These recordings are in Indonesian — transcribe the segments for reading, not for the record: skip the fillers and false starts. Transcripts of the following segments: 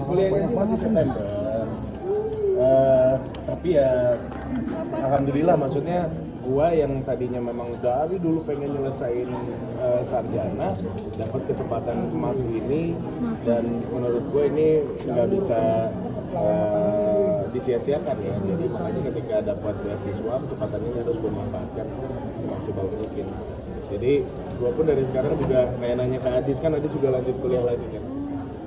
Kuliahnya sih masih September. Tapi ya alhamdulillah, maksudnya gua yang tadinya memang dari dulu pengen nyelesain sarjana, dapat kesempatan emas ini, dan menurut gua ini nggak bisa disia-siakan ya. Jadi makanya ketika dapat beasiswa, kesempatan ini harus gua manfaatkan semaksimal mungkin. Jadi gua pun dari sekarang juga kayak nanya ke Adis, kan Adis juga lanjut kuliah lagi kan.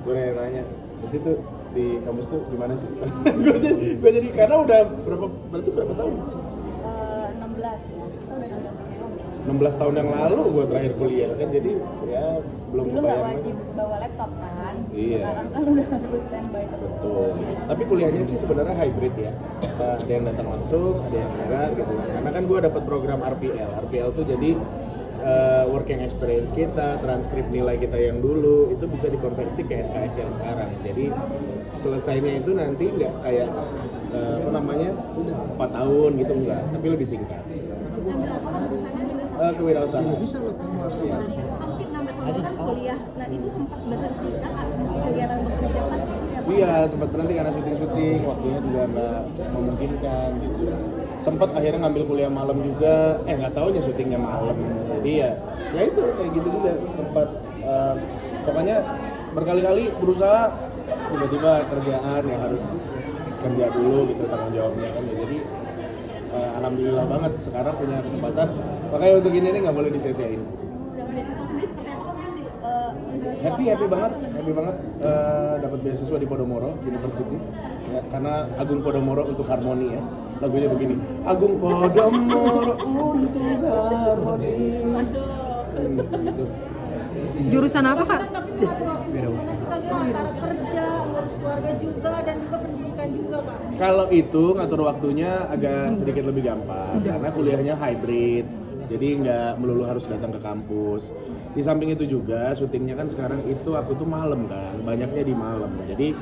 Gua nanya, berarti tuh di kampus tuh gimana sih? gue jadi karena udah berapa tahun? 16 ya. 16 tahun yang lalu gue terakhir kuliah kan, jadi ya belum Dulu nggak wajib bawa laptop kan? Iya. Sekarang kan udah harus standby terus. Betul. Tapi kuliahnya sih sebenarnya hybrid ya. Ada yang datang langsung, ada yang enggak gitu. Karena kan gue dapat program RPL. RPL tuh jadi working experience kita, transkrip nilai kita yang dulu itu bisa dikonversi ke SKS yang sekarang. Jadi selesainya itu nanti nggak kayak 4 tahun gitu, enggak, tapi lebih singkat. Kewirausahaan. Iya. Hampir 6 tahun kan kuliah. Nah itu sempat berhenti kan kegiatan bekerja kan? Iya, sempat berhenti karena syuting, waktunya juga nggak memungkinkan gitu. Sempat akhirnya ngambil kuliah malam juga, nggak taunya syutingnya malam. Jadi ya itu kayak gitu juga. Sempat pokoknya berkali-kali berusaha, tiba-tiba kerjaan yang harus kerja dulu gitu, tanggung jawabnya kan. Jadi alhamdulillah banget sekarang punya kesempatan. Makanya untuk ini nih nggak boleh disia-siain. Happy banget dapat beasiswa di Podomoro University ya, karena Agung Podomoro untuk harmoni ya, lagunya begini, Agung Podomoro untuk harmoni. Gitu. Jurusan apa kak? Antara kerja, ngurus keluarga juga, dan juga pendidikan juga kak. Kalau itu ngatur waktunya agak sedikit lebih gampang karena kuliahnya hybrid, jadi nggak melulu harus datang ke kampus. Di samping itu juga syutingnya kan sekarang itu aku tuh malam kan, banyaknya di malam. Jadi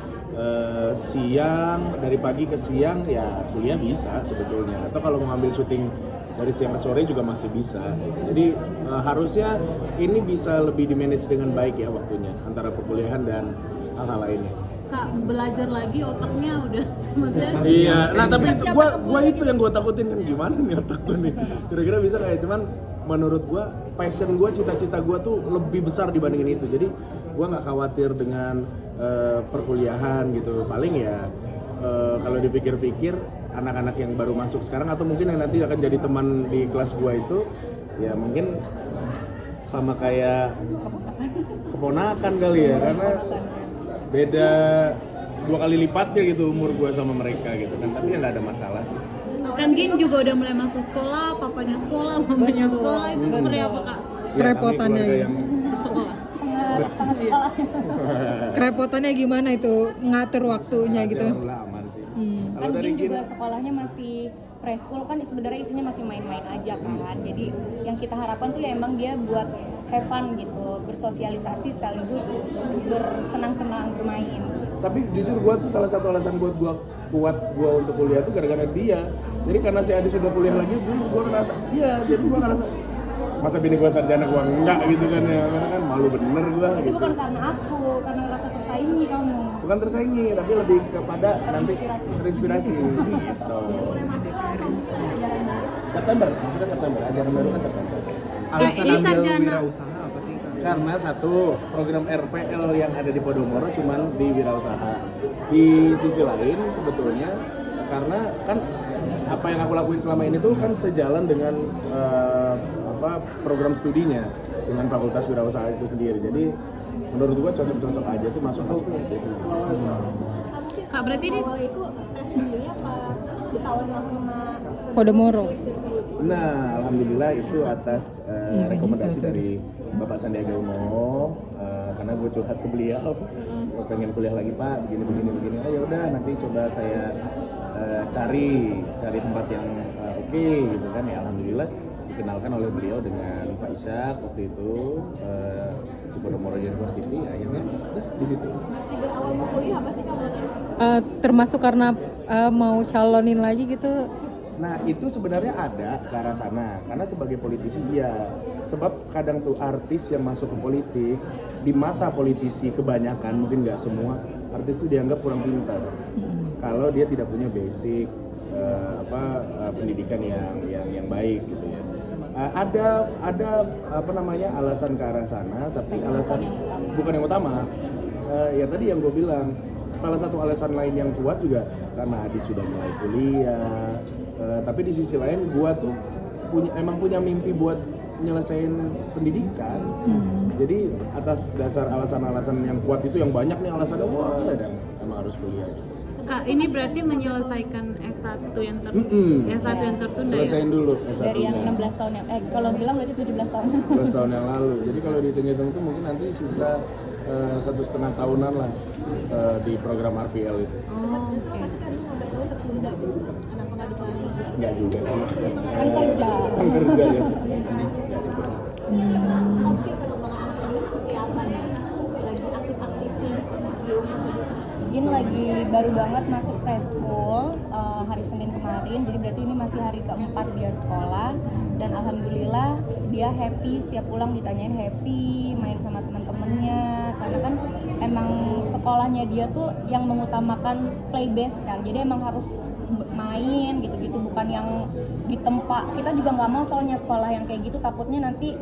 siang, dari pagi ke siang ya kuliah bisa sebetulnya. Atau kalau mau ngambil syuting dari siang ke sore juga masih bisa. Jadi harusnya ini bisa lebih di-manage dengan baik ya waktunya antara perkuliahan dan hal-hal lainnya. Kak, belajar lagi otaknya udah maksudnya. Iya, nah tapi gua itu yang gua takutin kan, gimana nih otak gua nih. Kira-kira bisa kayak, cuman menurut gua passion gua, cita-cita gua tuh lebih besar dibandingin itu. Jadi gua nggak khawatir dengan perkuliahan gitu. Paling ya kalau dipikir-pikir anak-anak yang baru masuk sekarang atau mungkin yang nanti akan jadi teman di kelas gua itu ya mungkin sama kayak keponakan kali ya, karena beda 2 kali lipatnya gitu umur gua sama mereka gitu kan, tapi ya nggak ada masalah sih. Kan Gin juga udah mulai masuk sekolah, papanya sekolah, mamanya sekolah, itu seperti apa kak? Kerepotannya kami keluarga ya. yang Bersekolah. Kerepotannya gimana itu ngatur waktunya gitu? alhamdulillah aman sih. Kalau Kan dari Gin Gin, juga sekolahnya masih preschool kan, sebenarnya isinya masih main-main aja kan. Jadi yang kita harapkan tuh ya emang dia buat have fun gitu, bersosialisasi sekaligus bersenang-senang bermain. tapi jujur gua tuh salah satu alasan buat gua untuk kuliah tuh gara-gara dia. Jadi karena si Adi sudah kuliah lagi, terus gua ngerasa, jadi gua ngerasa masa bini gua sarjana gua enggak gitu kan ya, karena kan malu bener gua Tapi gitu. bukan karena aku, karena rasa tersaingi kamu. Bukan tersaingi, tapi lebih kepada nanti terinspirasi gitu. Mulai masuk kan pelajaran baru. September, maksudnya September, ajaran baru kan September. Alasan ini ambil sarjana. wirausaha apa sih kak? Karena satu, program RPL yang ada di Podomoro cuman di wirausaha. Di sisi lain sebetulnya karena kan apa yang aku lakuin selama ini tuh kan sejalan dengan program studinya dengan Fakultas Wirausaha itu sendiri. Jadi menurut gua cocok-cocok aja tuh masuk. Kak, berarti ini Awal itu tes sendiri apa ditawarin langsung sama Podomoro. Nah, alhamdulillah itu atas rekomendasi dari Bapak Sandiaga Uno, karena gue curhat ke beliau, pengen kuliah lagi Pak, begini. Ya udah nanti coba saya cari tempat yang oke gitu kan. Ya alhamdulillah dikenalkan oleh beliau dengan Pak Ishak waktu itu di Podomoro University. Akhirnya di situ. trigger awal mau kuliah apa sih kamu? Termasuk karena mau calonin lagi gitu. Nah itu sebenarnya ada ke arah sana, karena sebagai politisi iya. Sebab kadang tuh artis yang masuk ke politik, di mata politisi kebanyakan, mungkin nggak semua, artis itu dianggap kurang pintar kalau dia tidak punya basic pendidikan yang baik gitu ya. Ada apa namanya alasan ke arah sana, tapi alasan bukan yang utama. Ya tadi yang gue bilang, salah satu alasan lain yang kuat juga karena Adi sudah mulai kuliah. Tapi di sisi lain gue tuh emang punya mimpi buat nyelesain pendidikan. Jadi atas dasar alasan-alasan yang kuat itu yang banyak nih alasannya, wah dan emang harus kuliah. Kak, ini berarti menyelesaikan S1 yang S1 yang tertunda Selesain ya? dulu S1-nya. Dari yang 16 tahun yang kalau bilang berarti 17 tahun. 12 tahun yang lalu. Jadi kalau dihitung-hitung itu mungkin nanti sisa 1,5 tahunan lah di program RPL itu. Oh, oke. Enggak juga sih. Kan kerja. Kan kerja ya. Jin lagi baru banget masuk preschool hari Senin kemarin, jadi berarti ini masih hari keempat dia sekolah, dan alhamdulillah dia happy, setiap pulang ditanyain happy, main sama teman-temannya, karena kan emang sekolahnya dia tuh yang mengutamakan play based kan, jadi emang harus main gitu-gitu, bukan yang ditempa. Kita juga nggak mau soalnya sekolah yang kayak gitu, takutnya nanti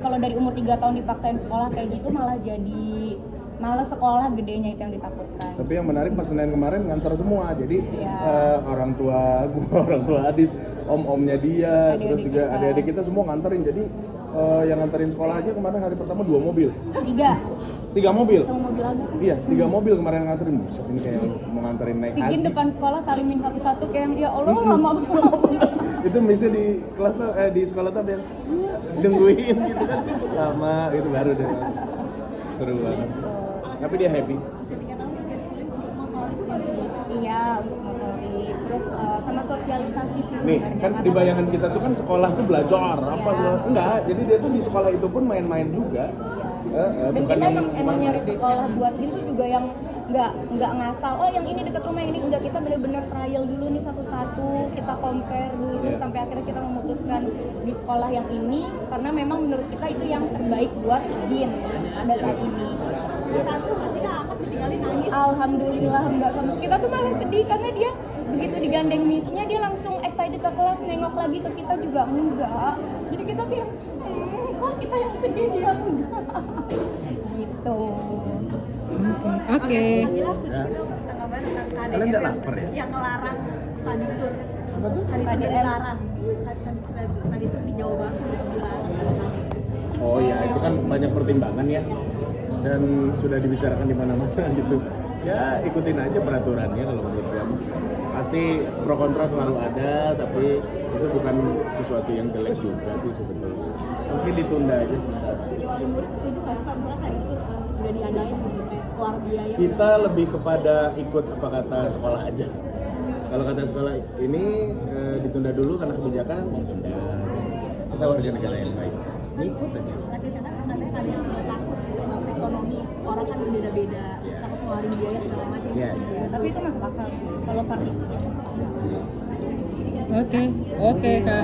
kalau dari umur 3 tahun dipaksain sekolah kayak gitu malah jadi malah sekolah gedenya, itu yang ditakutkan. Tapi yang menarik pas Senin kemarin nganter semua, jadi Ya. orang tua gua, orang tua Adis, om-omnya dia, Adik-adik terus juga kita. adik-adik kita semua nganterin. Jadi yang nganterin sekolah aja kemarin hari pertama 2 mobil, 3 mobil. Sama mobil lagi. Iya, 3 mobil kemarin nganterin. Buset, ini kayak mau nganterin naik Si Jin haji. depan sekolah salimin satu-satu kayak yang dia, Allah lama banget. Itu misalnya di kelas tuh, di sekolah tuh ada yang nungguin gitu kan, lama gitu baru deh. Seru banget. Tapi dia happy. Iya, untuk motorik. Terus sama sosialisasi sih Nih, sebenarnya. kan di bayangan kita tuh kan sekolah tuh belajar apa Iya. segala. Enggak, jadi dia tuh di sekolah itu pun main-main juga. Dan Bukan kita yang emang nyari sekolah buat Jin tuh juga yang nggak ngasal, oh yang ini dekat rumah ini, enggak, kita bener-bener trial dulu nih satu-satu, kita compare dulu sampai akhirnya kita memutuskan di sekolah yang ini karena memang menurut kita itu yang terbaik buat Jin pada saat ini. Alhamdulillah enggak, sama kita tuh malah sedih karena dia begitu digandeng miss-nya dia langsung excited ke kelas, nengok lagi ke kita juga enggak. Jadi kita tuh yang kok kita yang sedih dia enggak. Gitu. Oke. Ya. Kalian nggak lapar ya? Yang ngelarang study tour. Apa tuh? Study tour Study dilarang. Study tour di Jawa Barat udah dilarang. Oh ya, itu kan banyak pertimbangan ya. Dan sudah dibicarakan di mana-mana gitu. Ya, ikutin aja peraturannya kalau menurut kamu. Pasti pro kontra selalu ada, tapi itu bukan sesuatu yang jelek juga sih sebetulnya. Mungkin ditunda aja sebentar. Jadi wali murid setuju nggak sih kalau misalnya study tour udah diadain gitu, kayak keluar biaya? Kita lebih kepada ikut apa kata sekolah aja. Kalau kata sekolah ini ditunda dulu karena kebijakan, ditunda. Kita warga negara yang baik. Ikut aja. Tapi kan katanya kalian juga takut gitu, ekonomi orang kan beda-beda, takut ngeluarin biaya segala macam. Iya. Tapi itu masuk akal sih kalau part itu ya masuk akal. Oke, Kak.